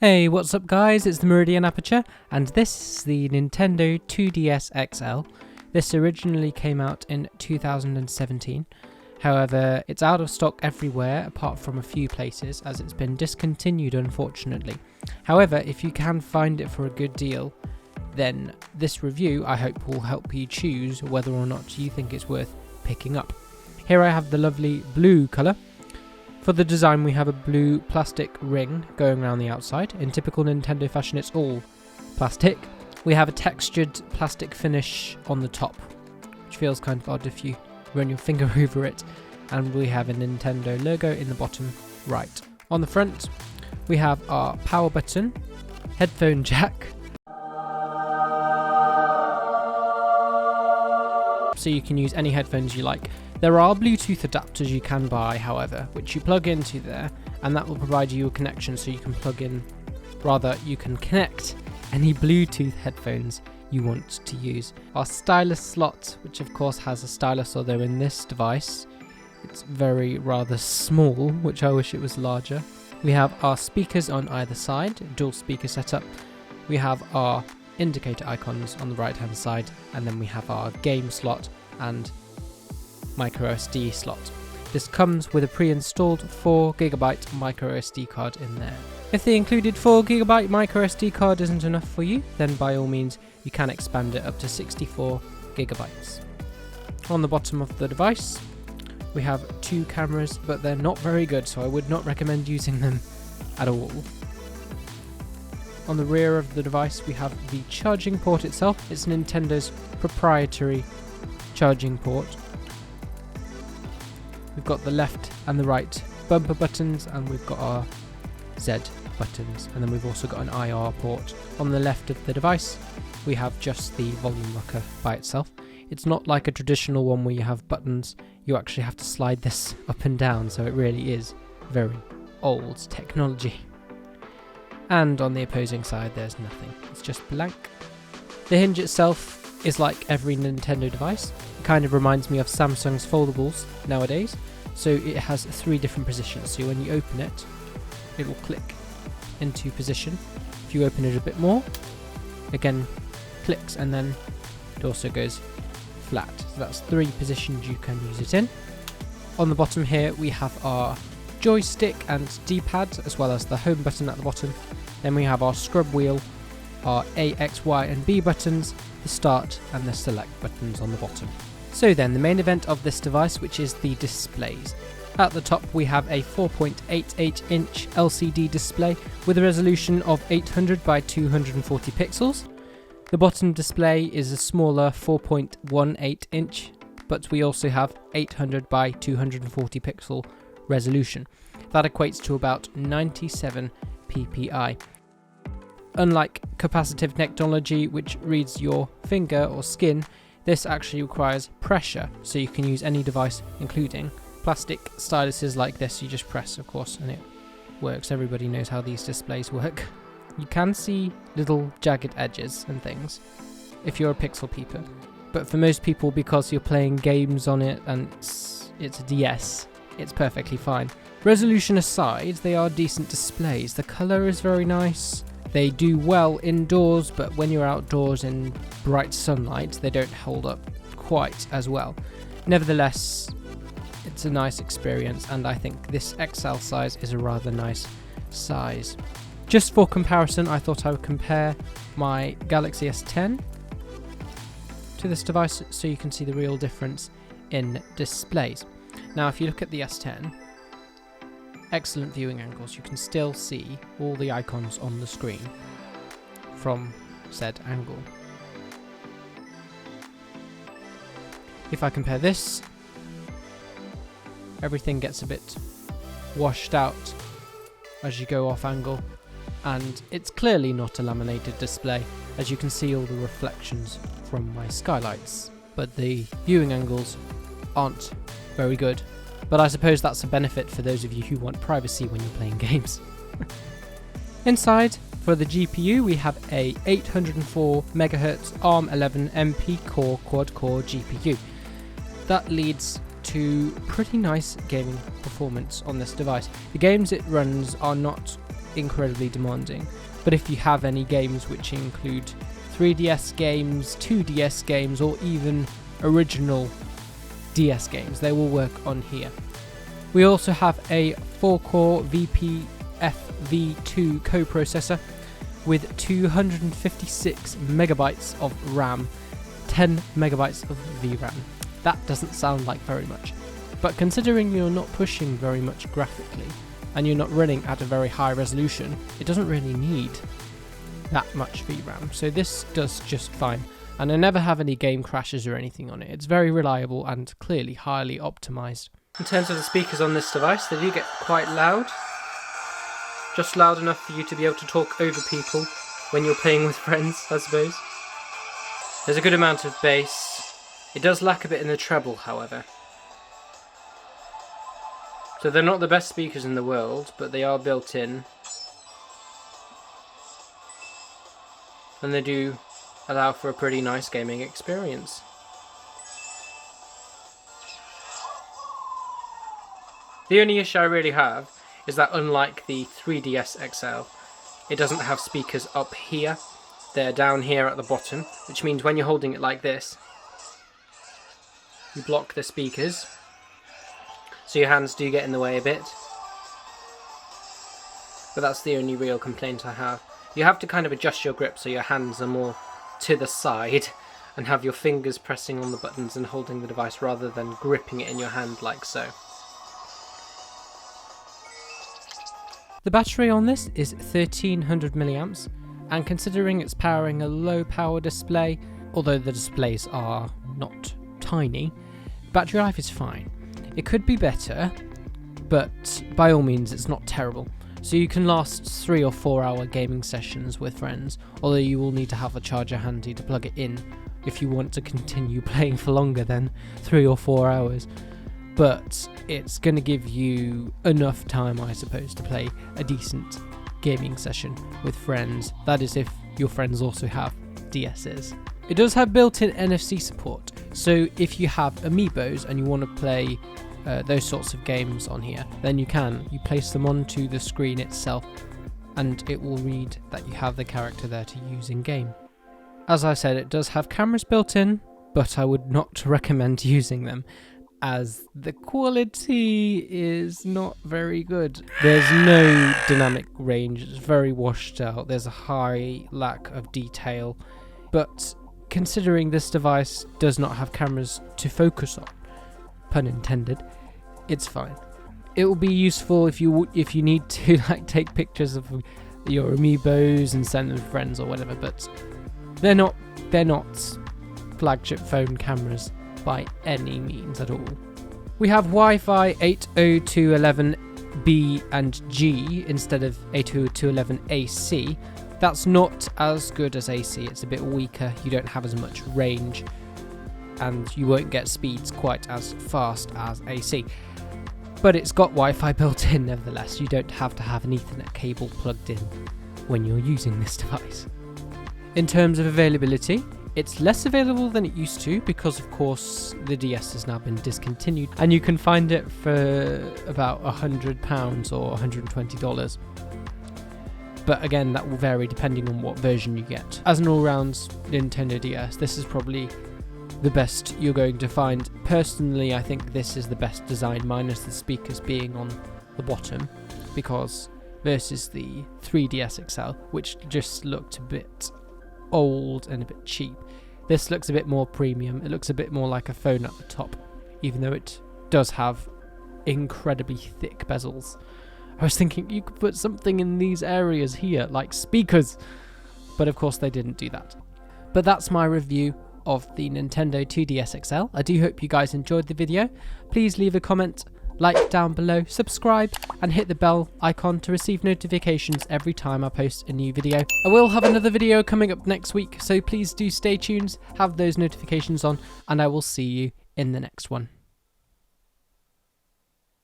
Hey, what's up guys, it's the Meridian Apurture, and this is the Nintendo 2DS XL. This originally came out in 2017, however it's out of stock everywhere apart from a few places as it's been discontinued unfortunately. However, if you can find it for a good deal, then this review I hope will help you choose whether or not you think it's worth picking up. Here I have the lovely blue colour. For the design we have a blue plastic ring going around the outside. In typical Nintendo fashion it's all plastic. We have a textured plastic finish on the top, which feels kind of odd if you run your finger over it. And we have a Nintendo logo in the bottom right. On the front we have our power button, headphone jack, so you can use any headphones you like. There are Bluetooth adapters you can buy, however, which you plug into there, and that will provide you a connection so you can you can connect any Bluetooth headphones you want to use. Our stylus slot, which of course has a stylus, although in this device it's rather small, which I wish it was larger. We have our speakers on either side, dual speaker setup. We have our indicator icons on the right hand side, and then we have our game slot and microSD slot. This comes with a pre-installed 4GB microSD card in there. If the included 4GB microSD card isn't enough for you, then by all means you can expand it up to 64GB. On the bottom of the device we have two cameras, but they're not very good, so I would not recommend using them at all. On the rear of the device we have the charging port itself. It's Nintendo's proprietary charging port. We've got the left and the right bumper buttons, and we've got our Z buttons, and then we've also got an IR port. On the left of the device we have just the volume rocker by itself. It's not like a traditional one where you have buttons, you actually have to slide this up and down, so it really is very old technology. And on the opposing side there's nothing, it's just blank. The hinge itself is like every Nintendo device. It kind of reminds me of Samsung's foldables nowadays. So it has 3 different positions, so when you open it, it will click into position. If you open it a bit more, again clicks, and then it also goes flat. So that's 3 positions you can use it in. On the bottom here we have our joystick and D-pad, as well as the home button at the bottom. Then we have our scrub wheel, our A, X, Y and B buttons, the start and the select buttons on the bottom. So then the main event of this device, which is the displays. At the top we have a 4.88 inch LCD display with a resolution of 800 by 240 pixels. The bottom display is a smaller 4.18 inch, but we also have 800 by 240 pixel resolution. That equates to about 97 ppi. Unlike capacitive technology, which reads your finger or skin, this actually requires pressure, so you can use any device, including plastic styluses like this. You just press, of course, and it works. Everybody knows how these displays work. You can see little jagged edges and things if you're a pixel peeper, but for most people, because you're playing games on it and it's a DS, it's perfectly fine. Resolution aside, they are decent displays. The colour is very nice. They do well indoors, but when you're outdoors in bright sunlight, they don't hold up quite as well. Nevertheless, it's a nice experience, and I think this XL size is a rather nice size. Just for comparison, I thought I would compare my Galaxy S10 to this device so you can see the real difference in displays. Now, if you look at the S10, excellent viewing angles. You can still see all the icons on the screen from said angle. If I compare this, everything gets a bit washed out as you go off angle, and it's clearly not a laminated display, as you can see all the reflections from my skylights, but the viewing angles aren't very good. But I suppose that's a benefit for those of you who want privacy when you're playing games. Inside, for the GPU, we have a 804 MHz ARM11 MP core quad-core GPU. That leads to pretty nice gaming performance on this device. The games it runs are not incredibly demanding. But if you have any games which include 3DS games, 2DS games, or even original DS games, they will work on here. We also have a 4-core VPFv2 coprocessor with 256 megabytes of RAM, 10 megabytes of VRAM. That doesn't sound like very much, but considering you're not pushing very much graphically and you're not running at a very high resolution, it doesn't really need that much VRAM, so this does just fine. And I never have any game crashes or anything on it. It's very reliable and clearly highly optimized. In terms of the speakers on this device, they do get quite loud. Just loud enough for you to be able to talk over people when you're playing with friends, I suppose. There's a good amount of bass. It does lack a bit in the treble, however. So they're not the best speakers in the world, but they are built in. And they do allow for a pretty nice gaming experience. The only issue I really have is that unlike the 3DS XL, it doesn't have speakers up here. They're down here at the bottom, which means when you're holding it like this, you block the speakers, so your hands do get in the way a bit. But that's the only real complaint I have. You have to kind of adjust your grip so your hands are more to the side and have your fingers pressing on the buttons and holding the device rather than gripping it in your hand like so. The battery on this is 1300 milliamps, and considering it's powering a low power display, although the displays are not tiny, battery life is fine. It could be better, but by all means it's not terrible. So you can last 3 or 4 hour gaming sessions with friends, although you will need to have a charger handy to plug it in if you want to continue playing for longer than 3 or 4 hours. But it's going to give you enough time, I suppose, to play a decent gaming session with friends. That is if your friends also have DSs. It does have built-in NFC support, so if you have amiibos and you want to play those sorts of games on here, then you can. You place them onto the screen itself and it will read that you have the character there to use in game. As I said, it does have cameras built in, but I would not recommend using them as the quality is not very good. There's no dynamic range, it's very washed out, there's a high lack of detail, but considering this device does not have cameras to focus on, pun intended, it's fine. It will be useful if you need to like take pictures of your amiibos and send them to friends or whatever, but they're not flagship phone cameras by any means at all. We have Wi-Fi 802.11b and G instead of 802.11 AC. That's not as good as AC, it's a bit weaker, you don't have as much range, and you won't get speeds quite as fast as AC. But it's got Wi-Fi built in nevertheless, you don't have to have an Ethernet cable plugged in when you're using this device. In terms of availability, it's less available than it used to because of course the DS has now been discontinued, and you can find it for about £100 or $120. But again, that will vary depending on what version you get. As an all-round Nintendo DS, this is probably the best you're going to find. Personally, I think this is the best design, minus the speakers being on the bottom, because versus the 3DS XL, which just looked a bit old and a bit cheap. This looks a bit more premium. It looks a bit more like a phone at the top, even though it does have incredibly thick bezels. I was thinking you could put something in these areas here, like speakers, but of course they didn't do that. But that's my review of the Nintendo 2DS XL. I do hope you guys enjoyed the video. Please leave a comment, like down below, subscribe, and hit the bell icon to receive notifications every time I post a new video. I will have another video coming up next week, so please do stay tuned, have those notifications on, and I will see you in the next one.